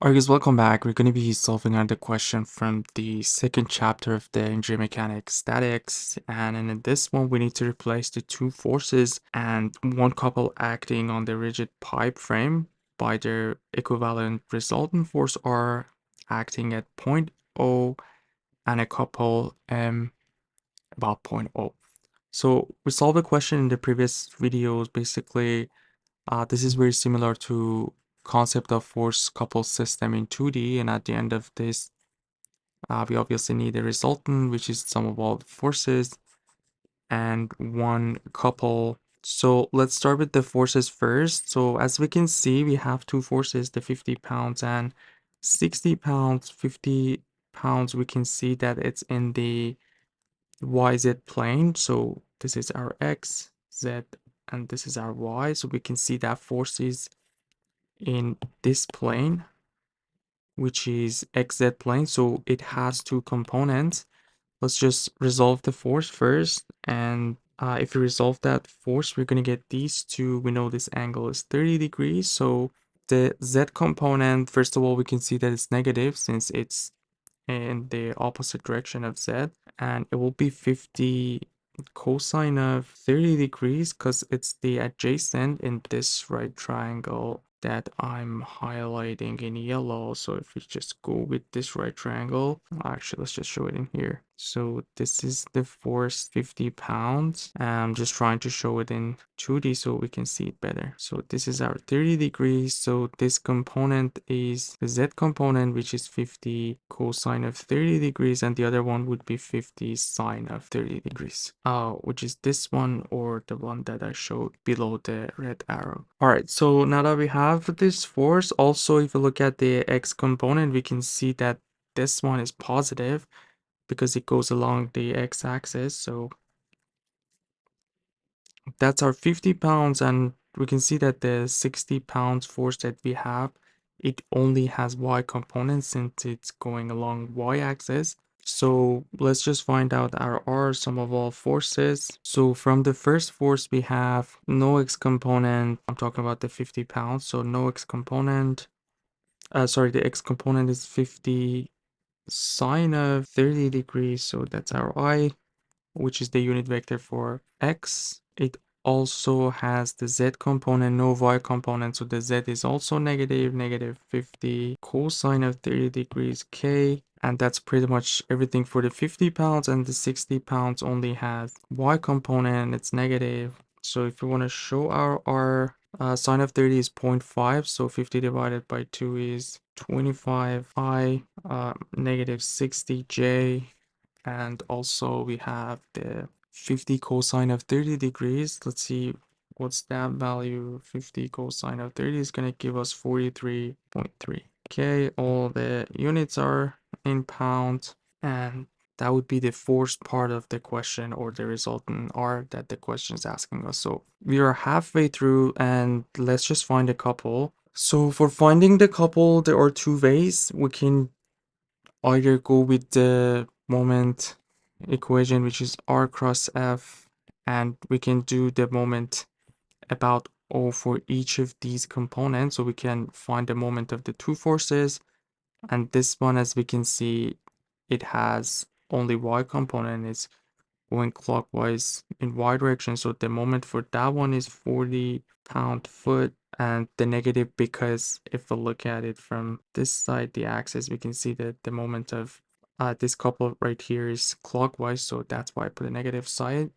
Alright guys, welcome back. We're going to be solving another question from the second chapter of the energy mechanics statics, and in this one we need to replace the two forces and one couple acting on the rigid pipe frame by their equivalent resultant force R acting at point O and a couple about point O. So we solved the question in the previous videos. Basically, this is very similar to concept of force coupled system in 2D, and at the end of this we obviously need a resultant, which is sum of all the forces and one couple. So let's start with the forces first. So as we can see, we have two forces, the 50 pounds and 60 pounds. 50 pounds, we can see that it's in the YZ plane. So this is our X, Z, and this is our Y. So we can see that force is in this plane, which is XZ plane. So it has two components. Let's just resolve the force first. And if we resolve that force, we're going to get these two. We know this angle is 30 degrees. So the Z component, first of all, we can see that it's negative since it's in the opposite direction of Z. And it will be 50 cosine of 30 degrees because it's the adjacent in this right triangle that I'm highlighting in yellow. So if we just go with this right triangle, actually let's just show it in here. So this is the force 50 pounds. I'm just trying to show it in 2D so we can see it better. So this is our 30 degrees. So this component is the Z component, which is 50 cosine of 30 degrees, and the other one would be 50 sine of 30 degrees, which is this one or the one that I showed below the red arrow. All right, so now that we have this force, also if you look at the X component, we can see that this one is positive because it goes along the x-axis. So that's our 50 pounds, and we can see that the 60 pounds force that we have, it only has y components since it's going along y-axis. So let's just find out our R, sum of all forces. So from the first force we have no x component. I'm talking about the 50 pounds, so no x component. Sorry, the x component is 50 sine of 30 degrees, so that's our I, which is the unit vector for x. It also has the z component, no y component, so the z is also negative, negative 50 cosine of 30 degrees k. And that's pretty much everything for the 50 pounds, and the 60 pounds only has y component, it's negative. So if we want to show our R, sine of 30 is 0.5, so 50 divided by 2 is 25 I, negative 60 J, and also we have the 50 cosine of 30 degrees. Let's see what's that value. 50 cosine of 30 is going to give us 43.3. Okay, all the units are in pounds, and that would be the force part of the question, or the resultant R that the question is asking us. So we are halfway through, and let's just find a couple. So for finding the couple, there are two ways. We can either go with the moment equation, which is R cross F, and we can do the moment about O for each of these components, so we can find the moment of the two forces. And this one, as we can see, it has only Y component, it's going clockwise in Y direction, so the moment for that one is 40 pound-foot. And the negative, because if we look at it from this side, the axis, we can see that the moment of this couple right here is clockwise, so that's why I put a negative sign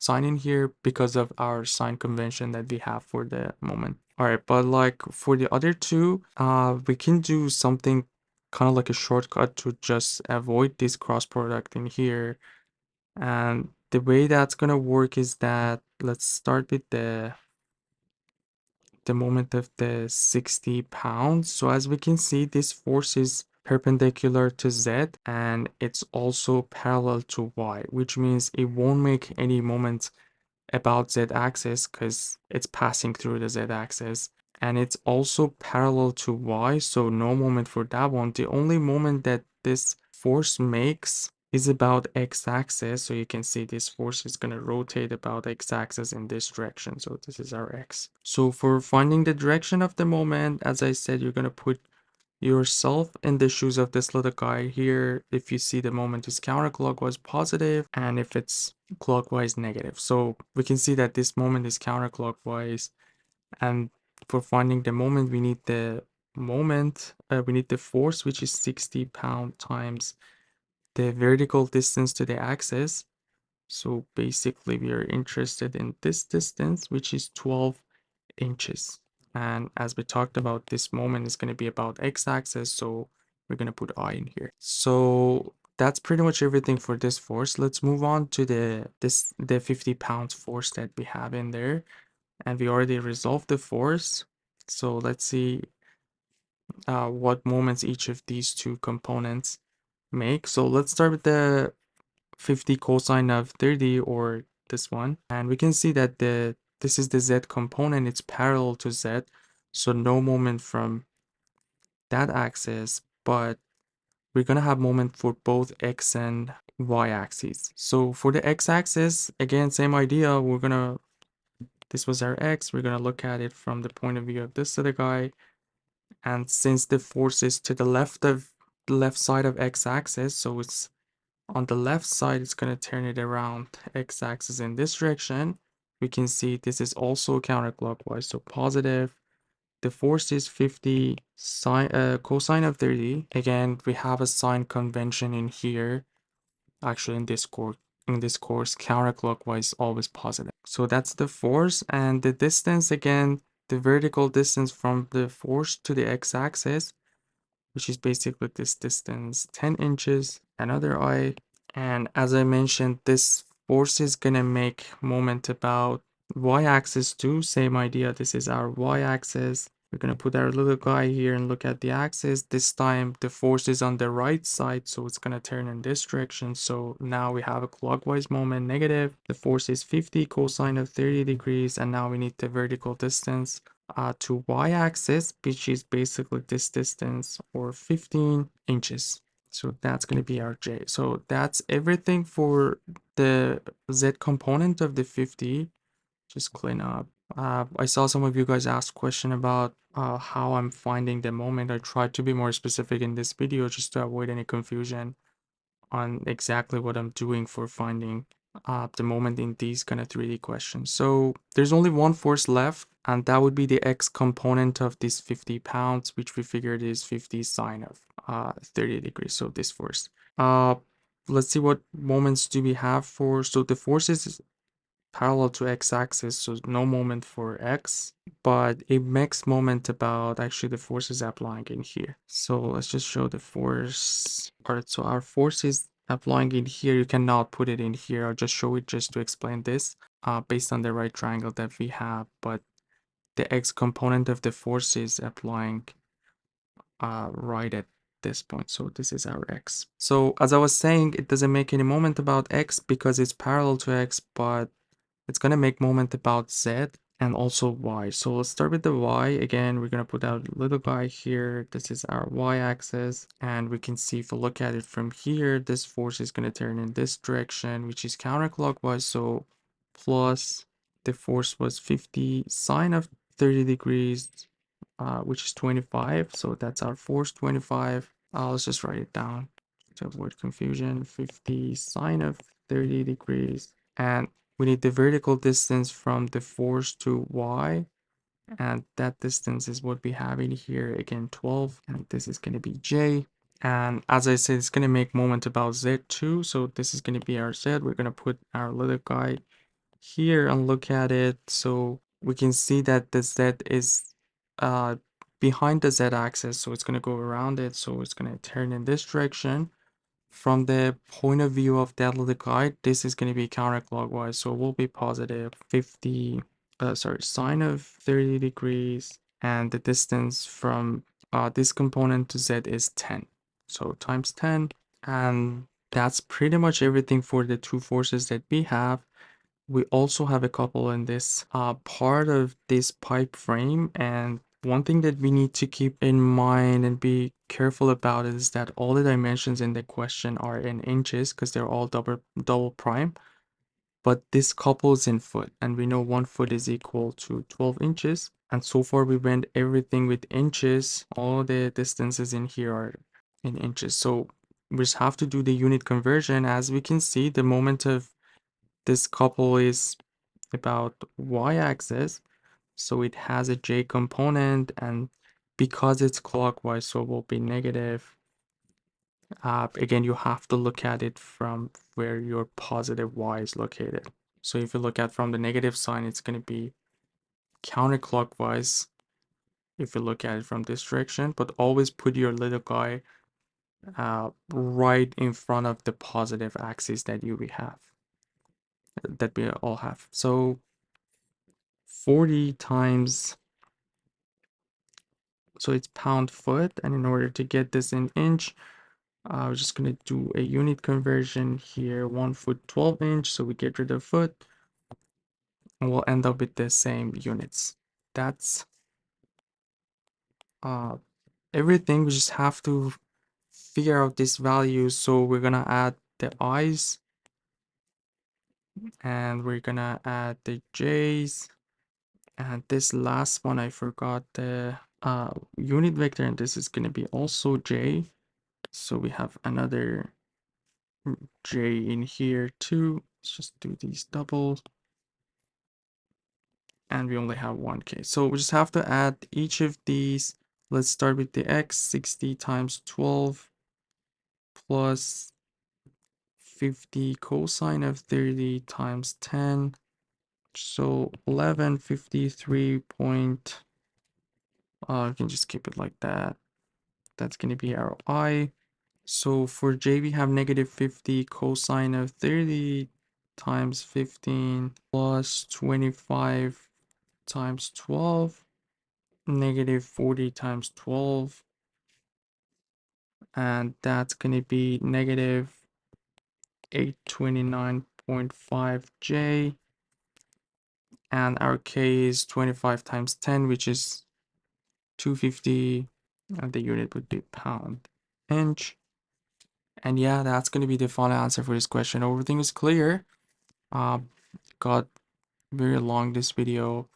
in here, because of our sign convention that we have for the moment. All right, but like for the other two, we can do something kind of like a shortcut to just avoid this cross product in here. And the way that's gonna work is that, let's start with the moment of the 60 pounds. So as we can see, this force is perpendicular to Z, and it's also parallel to Y, which means it won't make any moment about Z axis because it's passing through the Z axis. And it's also parallel to Y, so no moment for that one. The only moment that this force makes is about x-axis, so you can see this force is going to rotate about x-axis in this direction, so this is our x. So for finding the direction of the moment, as I said, you're going to put yourself in the shoes of this little guy here. If you see the moment is counterclockwise positive and if it's clockwise negative. So we can see that this moment is counterclockwise, and for finding the moment we need the we need the force, which is 60 pound times the vertical distance to the axis. So basically we are interested in this distance, which is 12 inches. And as we talked about, this moment is going to be about x-axis, so we're going to put I in here. So that's pretty much everything for this force. Let's move on to the 50 pounds force that we have in there. And we already resolved the force. So let's see what moments each of these two components make. So let's start with the 50 cosine of 30, or this one, and we can see that this is the z component, it's parallel to z, so no moment from that axis, but we're gonna have moment for both x and y axes. So for the x-axis, again, same idea, this was our x, we're gonna look at it from the point of view of this other guy, and since the force is to the left side of x-axis, so it's on the left side, it's going to turn it around x-axis in this direction. We can see this is also counterclockwise, so positive. The force is 50 cosine of 30. Again, we have a sign convention in here. Actually, in this course, counterclockwise always positive. So that's the force, and the distance, again, the vertical distance from the force to the x-axis, which is basically this distance, 10 inches, another I. And as I mentioned, this force is gonna make moment about y-axis too. Same idea. This is our y-axis. We're gonna put our little guy here and look at the axis. This time the force is on the right side, so it's gonna turn in this direction. So now we have a clockwise moment, negative. The force is 50 cosine of 30 degrees, and now we need the vertical distance to y-axis, which is basically this distance, or 15 inches. So that's going to be our J. So that's everything for the Z component of the 50. Just clean up. I saw some of you guys ask question about how I'm finding the moment. I tried to be more specific in this video just to avoid any confusion on exactly what I'm doing for finding the moment in these kind of 3D questions. So there's only one force left, and that would be the X component of this 50 pounds, which we figured is 50 sine of 30 degrees. So this force. Uh, let's see what moments do we have for, so the force is parallel to x-axis, so no moment for x, but it makes moment about actually the forces applying in here. So let's just show the force. All right, so our force is applying in here. You cannot put it in here. I'll just show it just to explain this based on the right triangle that we have, but the x component of the force is applying right at this point. So this is our x. So as I was saying, it doesn't make any moment about x because it's parallel to x, but it's going to make moment about z and also y. So let's start with the y. Again, we're going to put our little guy here. This is our y-axis. And we can see if we look at it from here, this force is going to turn in this direction, which is counterclockwise. So plus the force was 50 sine of 30 degrees, which is 25. So that's our force, 25. Let's just write it down to avoid confusion. 50 sine of 30 degrees. And we need the vertical distance from the force to y, and that distance is what we have in here, again 12, and this is going to be J. And as I said, it's going to make moment about Z too, so this is going to be our Z. We're going to put our little guy here and look at it, so we can see that the Z is behind the Z axis, so it's going to go around it, so it's going to turn in this direction. From the point of view of that little guy, this is going to be counterclockwise, so it will be positive 50, sine of 30 degrees, and the distance from this component to Z is 10. So times 10, and that's pretty much everything for the two forces that we have. We also have a couple in this part of this pipe frame, and one thing that we need to keep in mind and be careful about is that all the dimensions in the question are in inches because they're all double prime, but this couple is in foot, and we know 1 foot is equal to 12 inches. And so far we went everything with inches. All the distances in here are in inches. So we just have to do the unit conversion. As we can see, the moment of this couple is about y-axis. So it has a j component, and because it's clockwise, so it will be negative. Again, you have to look at it from where your positive y is located. So if you look at from the negative sign, it's going to be counterclockwise if you look at it from this direction, but always put your little guy right in front of the positive axis that we all have. So 40 times, so it's pound foot, and in order to get this in inch, we're just going to do a unit conversion here. 1 foot 12 inch, so we get rid of foot, and we'll end up with the same units. That's everything. We just have to figure out this value. So we're gonna add the i's, and we're gonna add the j's, and this last one I forgot the unit vector, and this is gonna be also j. So we have another j in here too. Let's just do these doubles, and we only have one case. So we just have to add each of these. Let's start with the x. 60 times 12 plus 50 cosine of 30 times 10. So 1153 point, you can just keep it like that. That's going to be our I. So for j, we have negative 50 cosine of 30 times 15 plus 25 times 12, negative 40 times 12. And that's going to be negative 829.5 j. And our k is 25 times 10, which is 250, and the unit would be pound inch. And yeah, that's going to be the final answer for this question. Everything is clear. Got very long this video,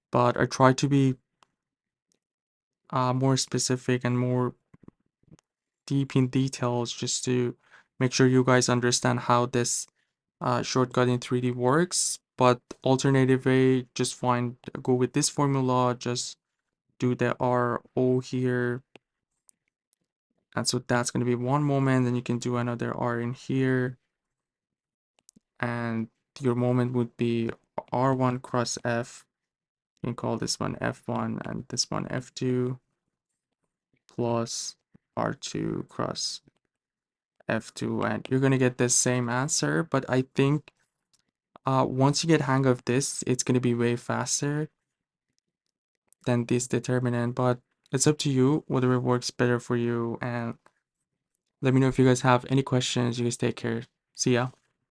but I tried to be more specific and more deep in details just to make sure you guys understand how this shortcut in 3D works. But alternative way, just go with this formula, just do the RO here. And so that's going to be one moment, then you can do another R in here. And your moment would be R1 cross F. You can call this one F1 and this one F2 plus R2 cross F2. And you're going to get the same answer. But I think once you get hang of this, it's going to be way faster than this determinant. But it's up to you, whatever works better for you. And let me know if you guys have any questions. You guys take care. See ya.